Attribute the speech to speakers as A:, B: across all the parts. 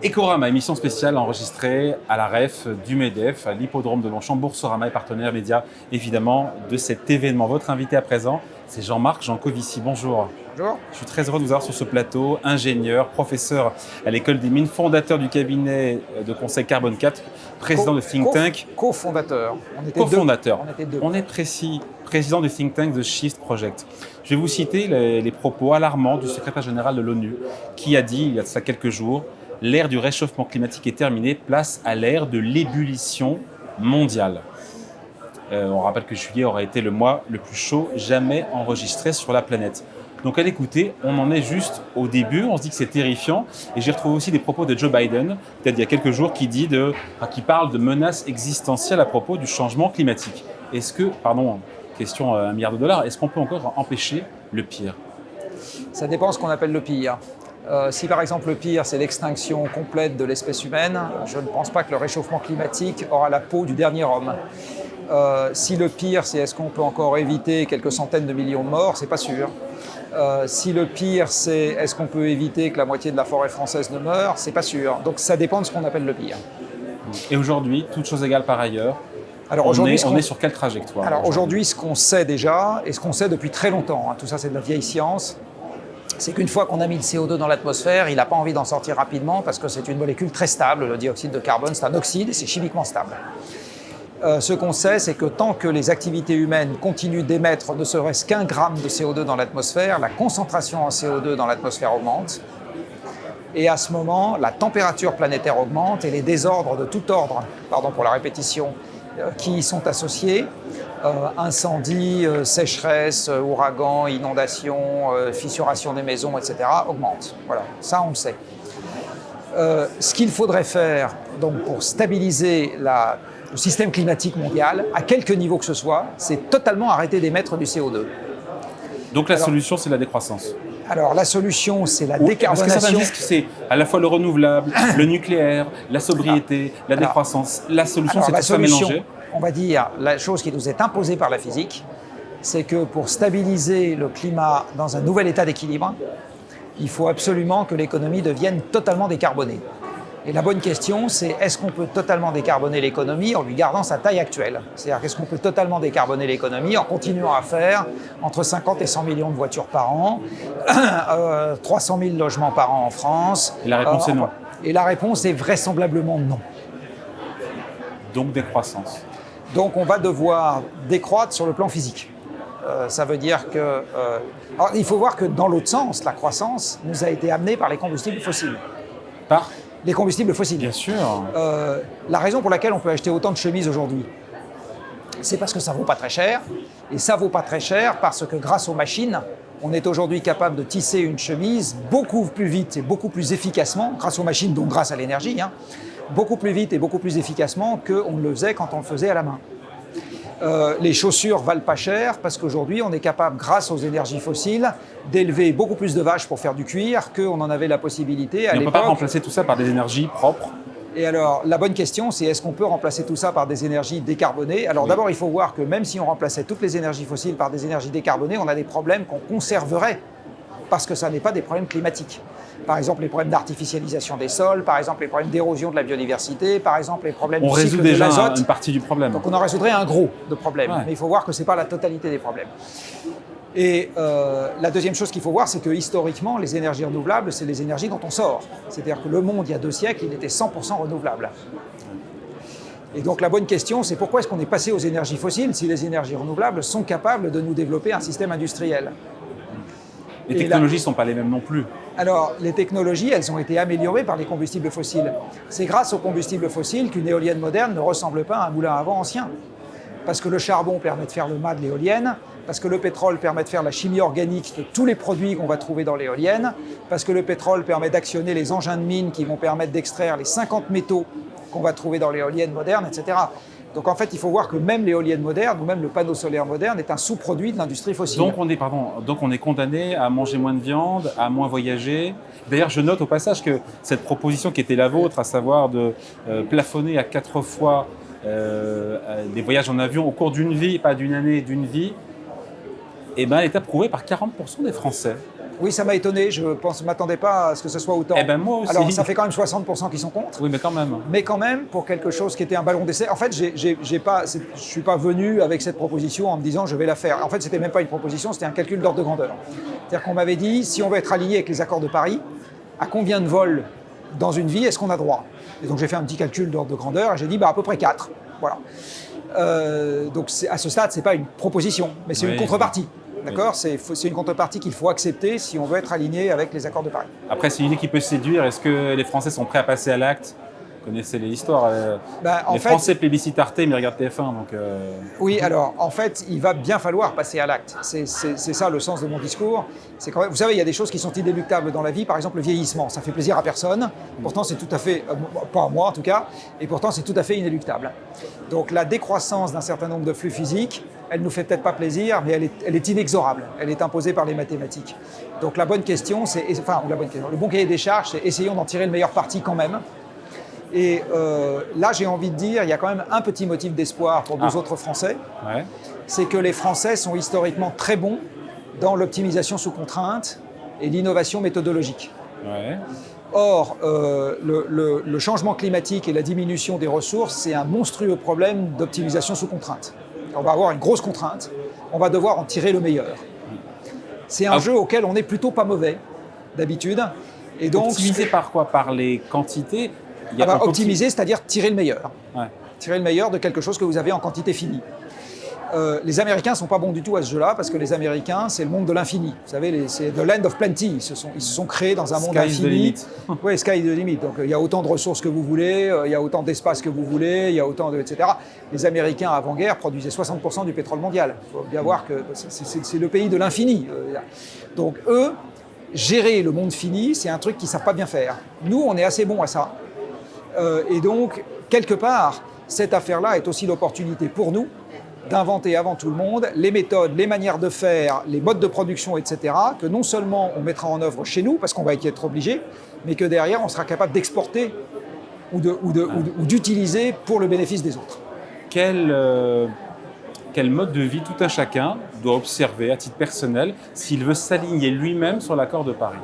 A: Ecorama, émission spéciale enregistrée à la REF du MEDEF, à l'hippodrome de Longchamp. Boursorama est partenaire média, évidemment, de cet événement. Votre invité à présent, c'est Jean-Marc Jancovici. Bonjour.
B: Bonjour.
A: Je suis très heureux de vous avoir sur ce plateau. Ingénieur, professeur à l'École des Mines, fondateur du cabinet de conseil Carbone 4, président de think tank.
B: Co-fondateur.
A: Co-fondateur.
B: On était deux.
A: On est précis. Président du think tank The Shift Project. Je vais vous citer les propos alarmants du secrétaire général de l'ONU qui a dit, il y a de ça quelques jours, l'ère du réchauffement climatique est terminée, place à l'ère de l'ébullition mondiale. On rappelle que juillet aurait été le mois le plus chaud jamais enregistré sur la planète. Donc à l'écouter, on en est juste au début, on se dit que c'est terrifiant. Et j'ai retrouvé aussi des propos de Joe Biden, peut-être il y a quelques jours, qui parle de menaces existentielles à propos du changement climatique. Est-ce que, question $1 milliard, est-ce qu'on peut encore empêcher le pire ?
B: Ça dépend ce qu'on appelle le pire. Si par exemple le pire c'est l'extinction complète de l'espèce humaine, je ne pense pas que le réchauffement climatique aura la peau du dernier homme. Si le pire c'est est-ce qu'on peut encore éviter quelques centaines de millions de morts, c'est pas sûr. Si le pire c'est est-ce qu'on peut éviter que la moitié de la forêt française ne meure, c'est pas sûr. Donc ça dépend de ce qu'on appelle le pire.
A: Et aujourd'hui, toutes choses égales par ailleurs,
B: alors
A: on est sur quelle trajectoire ?
B: Alors aujourd'hui, ce qu'on sait déjà, et ce qu'on sait depuis très longtemps, tout ça c'est de la vieille science, c'est qu'une fois qu'on a mis le CO2 dans l'atmosphère, il n'a pas envie d'en sortir rapidement parce que c'est une molécule très stable. Le dioxyde de carbone, c'est un oxyde et c'est chimiquement stable. Ce qu'on sait, c'est que tant que les activités humaines continuent d'émettre ne serait-ce qu'1 gramme de CO2 dans l'atmosphère, la concentration en CO2 dans l'atmosphère augmente. Et à ce moment, la température planétaire augmente et les désordres de tout ordre, pardon pour la répétition, qui y sont associés, incendies, sécheresse, ouragans, inondations, fissuration des maisons, etc., augmentent. Voilà, ça on le sait. Ce qu'il faudrait faire donc, pour stabiliser le système climatique mondial, à quelque niveau que ce soit, c'est totalement arrêter d'émettre du CO2.
A: Donc la solution, c'est la décroissance.
B: Alors la solution, c'est la décarbonation.
A: Parce que certains disent que c'est à la fois le renouvelable, le nucléaire, la sobriété, la décroissance. La solution, c'est tout ça mélangé.
B: On va dire, la chose qui nous est imposée par la physique, c'est que pour stabiliser le climat dans un nouvel état d'équilibre, il faut absolument que l'économie devienne totalement décarbonée. Et la bonne question, c'est est-ce qu'on peut totalement décarboner l'économie en lui gardant sa taille actuelle ? C'est-à-dire qu'est-ce qu'on peut totalement décarboner l'économie en continuant à faire entre 50 et 100 millions de voitures par an, 300 000 logements par an en France.
A: Et la réponse est non.
B: Et la réponse est vraisemblablement non.
A: Donc décroissance.
B: Donc on va devoir décroître sur le plan physique. Ça veut dire que... alors il faut voir que dans l'autre sens, la croissance nous a été amenée par les combustibles fossiles.
A: Par
B: les combustibles fossiles.
A: Bien sûr.
B: La raison pour laquelle on peut acheter autant de chemises aujourd'hui, c'est parce que ça ne vaut pas très cher. Et ça ne vaut pas très cher parce que grâce aux machines, on est aujourd'hui capable de tisser une chemise beaucoup plus vite et beaucoup plus efficacement, grâce aux machines, donc grâce à l'énergie, beaucoup plus vite et beaucoup plus efficacement qu'on ne le faisait quand on le faisait à la main. Les chaussures valent pas cher parce qu'aujourd'hui, on est capable, grâce aux énergies fossiles, d'élever beaucoup plus de vaches pour faire du cuir qu'on en avait la possibilité à l'époque.
A: Mais on ne peut pas remplacer tout ça par des énergies propres.
B: Et alors, la bonne question, c'est est-ce qu'on peut remplacer tout ça par des énergies décarbonées ? Alors d'abord, il faut voir que même si on remplaçait toutes les énergies fossiles par des énergies décarbonées, on a des problèmes qu'on conserverait parce que ça n'est pas des problèmes climatiques. Par exemple, les problèmes d'artificialisation des sols, par exemple, les problèmes d'érosion de la biodiversité, par exemple, les problèmes du cycle de l'azote.
A: On résout déjà une partie du problème.
B: Donc on en résoudrait un gros de problèmes,
A: Ouais.
B: mais il faut voir que ce n'est pas la totalité des problèmes. Et la deuxième chose qu'il faut voir, c'est que historiquement, les énergies renouvelables, c'est les énergies dont on sort. C'est-à-dire que le monde, il y a 2 siècles, il était 100% renouvelable. Et donc la bonne question, c'est pourquoi est-ce qu'on est passé aux énergies fossiles si les énergies renouvelables sont capables de nous développer un système industriel ?
A: Les technologies ne sont pas les mêmes non plus.
B: Alors, les technologies, elles ont été améliorées par les combustibles fossiles. C'est grâce aux combustibles fossiles qu'une éolienne moderne ne ressemble pas à un moulin à vent ancien. Parce que le charbon permet de faire le mât de l'éolienne, parce que le pétrole permet de faire la chimie organique de tous les produits qu'on va trouver dans l'éolienne, parce que le pétrole permet d'actionner les engins de mine qui vont permettre d'extraire les 50 métaux qu'on va trouver dans l'éolienne moderne, etc. Donc en fait, il faut voir que même l'éolienne moderne ou même le panneau solaire moderne est un sous-produit de l'industrie fossile.
A: Donc on est condamné à manger moins de viande, à moins voyager. D'ailleurs, je note au passage que cette proposition qui était la vôtre, à savoir de plafonner à 4 fois des voyages en avion au cours d'une vie, pas d'une année, d'une vie, elle est approuvée par 40% des Français.
B: Oui, ça m'a étonné. Je ne m'attendais pas à ce que ce soit autant.
A: Eh ben moi aussi.
B: Alors, ça fait quand même 60% qui sont contre.
A: Oui, mais quand même.
B: Mais quand même, pour quelque chose qui était un ballon d'essai, en fait, je ne suis pas venu avec cette proposition en me disant je vais la faire. En fait, ce n'était même pas une proposition, c'était un calcul d'ordre de grandeur. C'est-à-dire qu'on m'avait dit, si on veut être aligné avec les accords de Paris, à combien de vols dans une vie est-ce qu'on a droit? Et donc j'ai fait un petit calcul d'ordre de grandeur et j'ai dit à peu près 4. Voilà. Donc à ce stade, ce n'est pas une proposition, mais c'est une contrepartie. D'accord, c'est une contrepartie qu'il faut accepter si on veut être aligné avec les accords de Paris.
A: Après, c'est une idée qui peut séduire. Est-ce que les Français sont prêts à passer à l'acte? Vous connaissez l'histoire. Les Français plébiscitent Arte, mais ils regardent TF1. Donc,
B: Oui, alors en fait, il va bien falloir passer à l'acte. C'est ça le sens de mon discours. C'est quand même, vous savez, il y a des choses qui sont inéluctables dans la vie. Par exemple, le vieillissement, ça fait plaisir à personne. Pourtant, c'est tout à fait, pas à moi en tout cas, et pourtant c'est tout à fait inéluctable. Donc la décroissance d'un certain nombre de flux physiques, elle nous fait peut-être pas plaisir, mais elle est inexorable. Elle est imposée par les mathématiques. Donc la bonne question, le bon cahier des charges, c'est essayons d'en tirer le meilleur parti quand même. Et là, j'ai envie de dire, il y a quand même un petit motif d'espoir pour nous autres Français.
A: Ouais.
B: C'est que les Français sont historiquement très bons dans l'optimisation sous contrainte et l'innovation méthodologique.
A: Ouais.
B: Or, le changement climatique et la diminution des ressources, c'est un monstrueux problème d'optimisation sous contrainte. On va avoir une grosse contrainte, on va devoir en tirer le meilleur. C'est un jeu auquel on n'est plutôt pas mauvais, d'habitude. Et donc,
A: optimiser par quoi? Par les quantités?
B: Optimiser, c'est-à-dire tirer le meilleur.
A: Ouais.
B: Tirer le meilleur de quelque chose que vous avez en quantité finie. Les Américains ne sont pas bons du tout à ce jeu-là, parce que les Américains, c'est le monde de l'infini. Vous savez, c'est the land of plenty. Ils se sont créés dans un monde infini. Oui, sky is the limit. Donc il y a autant de ressources que vous voulez, il y a autant d'espace que vous voulez, il y a autant de... etc. Les Américains, avant-guerre, produisaient 60% du pétrole mondial. Il faut bien voir que c'est le pays de l'infini. Donc eux, gérer le monde fini, c'est un truc qu'ils ne savent pas bien faire. Nous, on est assez bons à ça. Et donc, quelque part, cette affaire-là est aussi l'opportunité pour nous d'inventer avant tout le monde les méthodes, les manières de faire, les modes de production, etc., que non seulement on mettra en œuvre chez nous, parce qu'on va y être obligé, mais que derrière, on sera capable d'exporter ou d'utiliser pour le bénéfice des autres.
A: Quel mode de vie tout un chacun doit observer à titre personnel s'il veut s'aligner lui-même sur l'accord de Paris?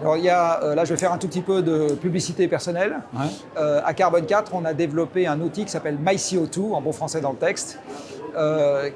B: Alors là je vais faire un tout petit peu de publicité personnelle. Ouais. À Carbone 4, on a développé un outil qui s'appelle MyCO2, en bon français dans le texte,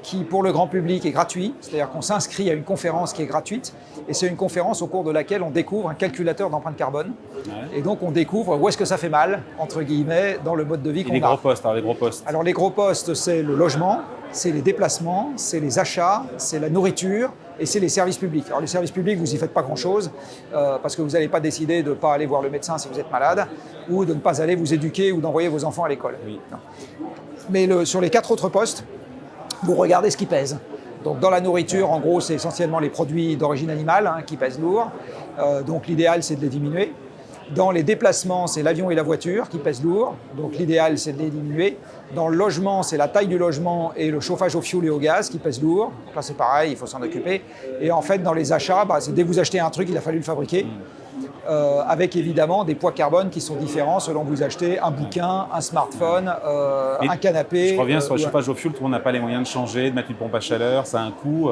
B: qui pour le grand public est gratuit, c'est-à-dire qu'on s'inscrit à une conférence qui est gratuite, et c'est une conférence au cours de laquelle on découvre un calculateur d'empreinte carbone, ouais. Et donc on découvre où est-ce que ça fait mal, entre guillemets, dans le mode de vie qu'on a.
A: Les gros postes, alors les gros postes.
B: Alors les gros postes, c'est le logement, c'est les déplacements, c'est les achats, c'est la nourriture, et c'est les services publics. Alors les services publics, vous n'y faites pas grand-chose, parce que vous n'allez pas décider de ne pas aller voir le médecin si vous êtes malade, ou de ne pas aller vous éduquer ou d'envoyer vos enfants à l'école. Oui. Mais sur les 4 autres postes, vous regardez ce qui pèse. Donc dans la nourriture, en gros, c'est essentiellement les produits d'origine animale qui pèsent lourd. Donc l'idéal, c'est de les diminuer. Dans les déplacements, c'est l'avion et la voiture qui pèsent lourd. Donc l'idéal, c'est de les diminuer. Dans le logement, c'est la taille du logement et le chauffage au fioul et au gaz qui pèsent lourd. Donc là, c'est pareil, il faut s'en occuper. Et en fait, dans les achats, c'est dès que vous achetez un truc, il a fallu le fabriquer. Avec évidemment des poids carbone qui sont différents selon que vous achetez un bouquin, un smartphone, un canapé.
A: Je reviens sur le chauffage au fioul, tout le monde n'a pas les moyens de changer, de mettre une pompe à chaleur, ça a un coût.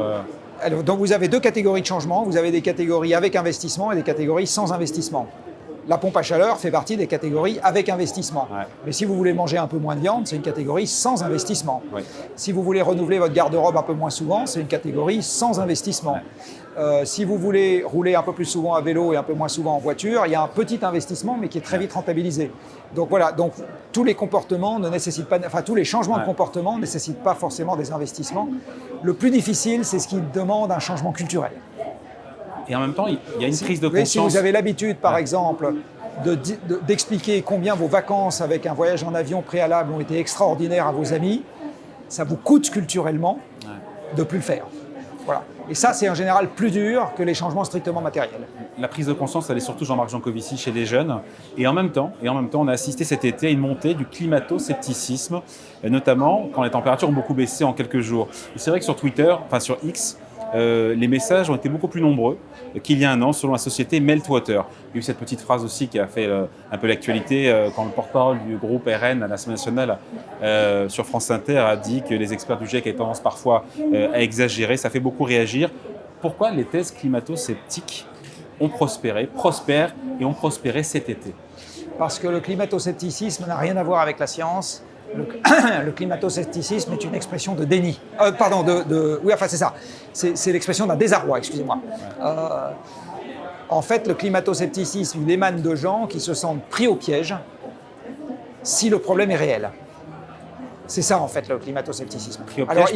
B: Alors, donc vous avez 2 catégories de changement. Vous avez des catégories avec investissement et des catégories sans investissement. La pompe à chaleur fait partie des catégories avec investissement. Ouais. Mais si vous voulez manger un peu moins de viande, c'est une catégorie sans investissement. Ouais. Si vous voulez renouveler votre garde-robe un peu moins souvent, c'est une catégorie sans investissement. Ouais. Si vous voulez rouler un peu plus souvent à vélo et un peu moins souvent en voiture, il y a un petit investissement, mais qui est très vite rentabilisé. Donc voilà, donc tous les comportements ne nécessitent pas, enfin tous les changements de comportement ne nécessitent pas forcément des investissements. Le plus difficile, c'est ce qui demande un changement culturel.
A: Et en même temps, il y a une prise de conscience.
B: Si vous avez l'habitude, par exemple, d'expliquer combien vos vacances avec un voyage en avion préalable ont été extraordinaires à vos amis, ça vous coûte culturellement de ne plus le faire. Voilà. Et ça, c'est en général plus dur que les changements strictement matériels.
A: La prise de conscience, elle est surtout Jean-Marc Jancovici chez les jeunes. Et en même temps, on a assisté cet été à une montée du climato-scepticisme, notamment quand les températures ont beaucoup baissé en quelques jours. Et c'est vrai que sur Twitter, enfin sur X, les messages ont été beaucoup plus nombreux qu'il y a un an, selon la société Meltwater. Il y a eu cette petite phrase aussi qui a fait un peu l'actualité quand le porte-parole du groupe RN à l'Assemblée nationale sur France Inter a dit que les experts du GIEC avaient tendance parfois à exagérer. Ça fait beaucoup réagir. Pourquoi les thèses climato-sceptiques prospèrent et ont prospéré cet été.
B: Parce que le climato-scepticisme n'a rien à voir avec la science. Le climato-scepticisme est une expression de déni. Oui, enfin c'est ça. C'est l'expression d'un désarroi, excusez-moi. En fait, le climato-scepticisme, il émane de gens qui se sentent pris au piège si le problème est réel. C'est ça, en fait, le climato-scepticisme. Alors,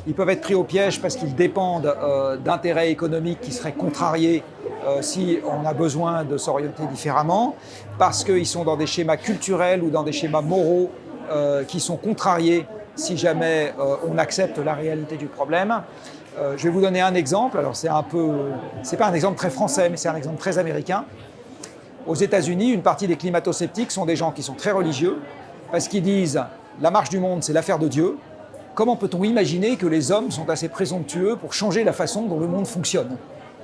B: ils peuvent être pris au piège parce qu'ils dépendent d'intérêts économiques qui seraient contrariés si on a besoin de s'orienter différemment, parce qu'ils sont dans des schémas culturels ou dans des schémas moraux qui sont contrariés si jamais on accepte la réalité du problème. Je vais vous donner un exemple. Alors, c'est pas un exemple très français, mais c'est un exemple très américain. Aux États-Unis, une partie des climato-sceptiques sont des gens qui sont très religieux, parce qu'ils disent « la marche du monde, c'est l'affaire de Dieu ». Comment peut-on imaginer que les hommes sont assez présomptueux pour changer la façon dont le monde fonctionne ?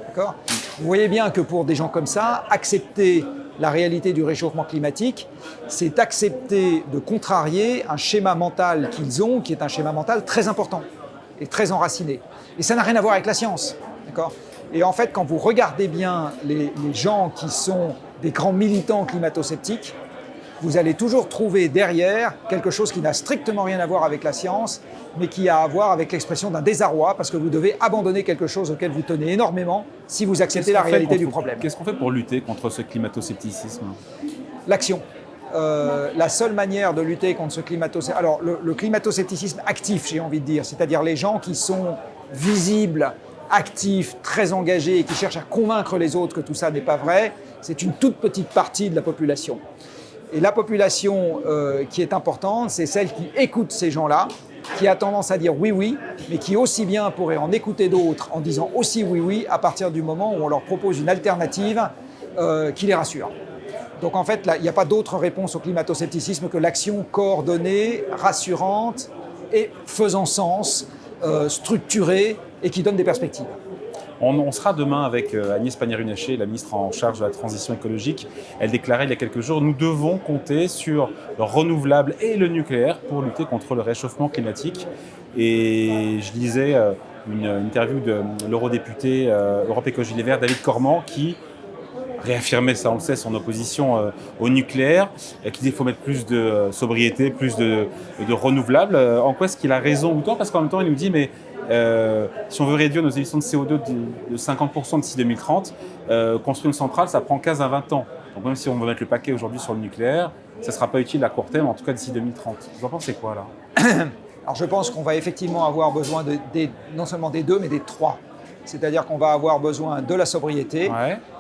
B: D'accord ? Vous voyez bien que pour des gens comme ça, accepter la réalité du réchauffement climatique, c'est accepter de contrarier un schéma mental qu'ils ont, qui est un schéma mental très important et très enraciné. Et ça n'a rien à voir avec la science. D'accord ? Et en fait, quand vous regardez bien les gens qui sont des grands militants climato-sceptiques, vous allez toujours trouver derrière quelque chose qui n'a strictement rien à voir avec la science, mais qui a à voir avec l'expression d'un désarroi, parce que vous devez abandonner quelque chose auquel vous tenez énormément si vous acceptez la réalité du problème.
A: Qu'est-ce qu'on fait pour lutter contre ce climato-scepticisme ?
B: L'action. La seule manière de lutter contre ce climato-scepticisme... Alors, le climato-scepticisme actif, j'ai envie de dire, c'est-à-dire les gens qui sont visibles, actifs, très engagés et qui cherchent à convaincre les autres que tout ça n'est pas vrai, c'est une toute petite partie de la population. Et la population qui est importante, c'est celle qui écoute ces gens-là, qui a tendance à dire oui, oui, mais qui aussi bien pourrait en écouter d'autres en disant aussi oui, oui, à partir du moment où on leur propose une alternative qui les rassure. Donc en fait, il n'y a pas d'autre réponse au climato-scepticisme que l'action coordonnée, rassurante et faisant sens, structurée et qui donne des perspectives.
A: On sera demain avec Agnès Pannier-Runacher, la ministre en charge de la transition écologique. Elle déclarait il y a quelques jours « Nous devons compter sur le renouvelable et le nucléaire pour lutter contre le réchauffement climatique ». Et je lisais une interview de l'eurodéputé Europe Écologie Les Verts, David Cormand, qui réaffirmait, ça on le sait, son opposition au nucléaire, et qui disait qu'il faut mettre plus de sobriété, plus de renouvelables. En quoi est-ce qu'il a raison ou tort ? Parce qu'en même temps, il nous dit « mais si on veut réduire nos émissions de CO2 de 50% d'ici 2030, construire une centrale, ça prend 15 à 20 ans. Donc même si on veut mettre le paquet aujourd'hui sur le nucléaire, ça ne sera pas utile à court terme, en tout cas d'ici 2030. Vous en pensez quoi là ?
B: Alors je pense qu'on va effectivement avoir besoin non seulement des deux, mais des trois. C'est-à-dire qu'on va avoir besoin de la sobriété,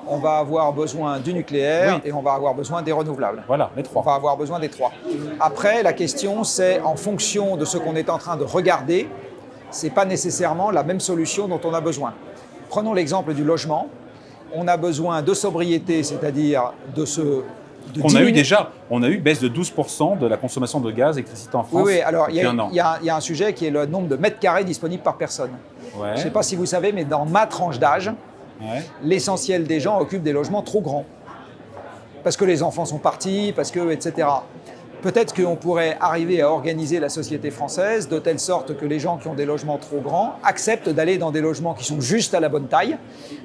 B: on va avoir besoin du nucléaire et on va avoir besoin des renouvelables.
A: Voilà, les trois.
B: On va avoir besoin des trois. Après, la question, c'est en fonction de ce qu'on est en train de regarder, ce n'est pas nécessairement la même solution dont on a besoin. Prenons l'exemple du logement. On a besoin de sobriété, c'est-à-dire
A: on a eu baisse de 12% de la consommation de gaz et d'électricité en France.
B: Oui, alors il
A: y
B: y a un sujet qui est le nombre de mètres carrés disponibles par personne.
A: Ouais.
B: Je ne sais pas si vous savez, mais dans ma tranche d'âge, l'essentiel des gens occupent des logements trop grands. Parce que les enfants sont partis, etc. Peut-être qu'on pourrait arriver à organiser la société française de telle sorte que les gens qui ont des logements trop grands acceptent d'aller dans des logements qui sont juste à la bonne taille,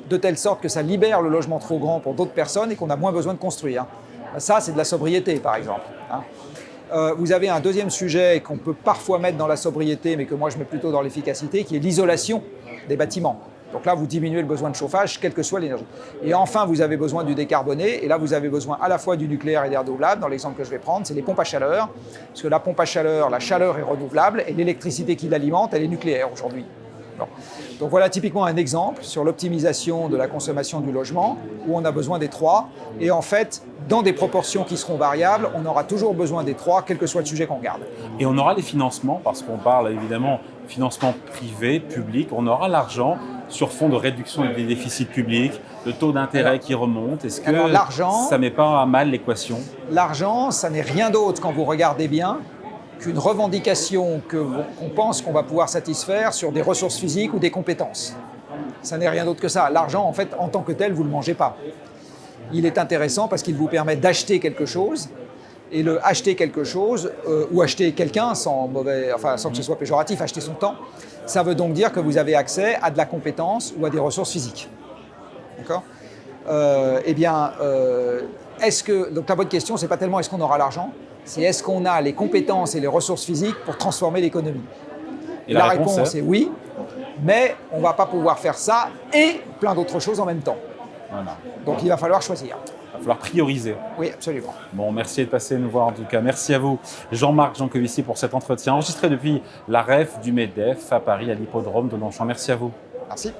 B: de telle sorte que ça libère le logement trop grand pour d'autres personnes et qu'on a moins besoin de construire. Ça, c'est de la sobriété, par exemple. Vous avez un deuxième sujet qu'on peut parfois mettre dans la sobriété, mais que moi je mets plutôt dans l'efficacité, qui est l'isolation des bâtiments. Donc là, vous diminuez le besoin de chauffage, quelle que soit l'énergie. Et enfin, vous avez besoin du décarboné. Et là, vous avez besoin à la fois du nucléaire et des renouvelables. Dans l'exemple que je vais prendre, c'est les pompes à chaleur. Parce que la pompe à chaleur, la chaleur est renouvelable et l'électricité qui l'alimente, elle est nucléaire aujourd'hui. Bon. Donc voilà typiquement un exemple sur l'optimisation de la consommation du logement, où on a besoin des trois. Et en fait, dans des proportions qui seront variables, on aura toujours besoin des trois, quel que soit le sujet qu'on regarde.
A: Et on aura les financements, parce qu'on parle évidemment financement privé, public, on aura l'argent sur fond de réduction des déficits publics, le taux d'intérêt qui remonte. Est-ce que ça ne met pas à mal l'équation ? L'argent,
B: ça n'est rien d'autre quand vous regardez bien qu'une revendication qu'on pense qu'on va pouvoir satisfaire sur des ressources physiques ou des compétences. Ça n'est rien d'autre que ça. L'argent, en fait, en tant que tel, vous ne le mangez pas. Il est intéressant parce qu'il vous permet d'acheter quelque chose. Et le acheter quelque chose, ou acheter quelqu'un, sans que ce soit péjoratif, acheter son temps, ça veut donc dire que vous avez accès à de la compétence ou à des ressources physiques. D'accord ? Donc la bonne question, c'est pas tellement est-ce qu'on aura l'argent, c'est est-ce qu'on a les compétences et les ressources physiques pour transformer l'économie.
A: Et
B: la réponse est oui, mais on ne va pas pouvoir faire ça et plein d'autres choses en même temps.
A: Voilà.
B: Donc il va falloir choisir.
A: Il va falloir prioriser.
B: Oui, absolument.
A: Bon, merci de passer nous voir en tout cas. Merci à vous, Jean-Marc Jancovici, pour cet entretien enregistré depuis la REF du MEDEF à Paris, à l'hippodrome de Longchamp. Merci à vous.
B: Merci.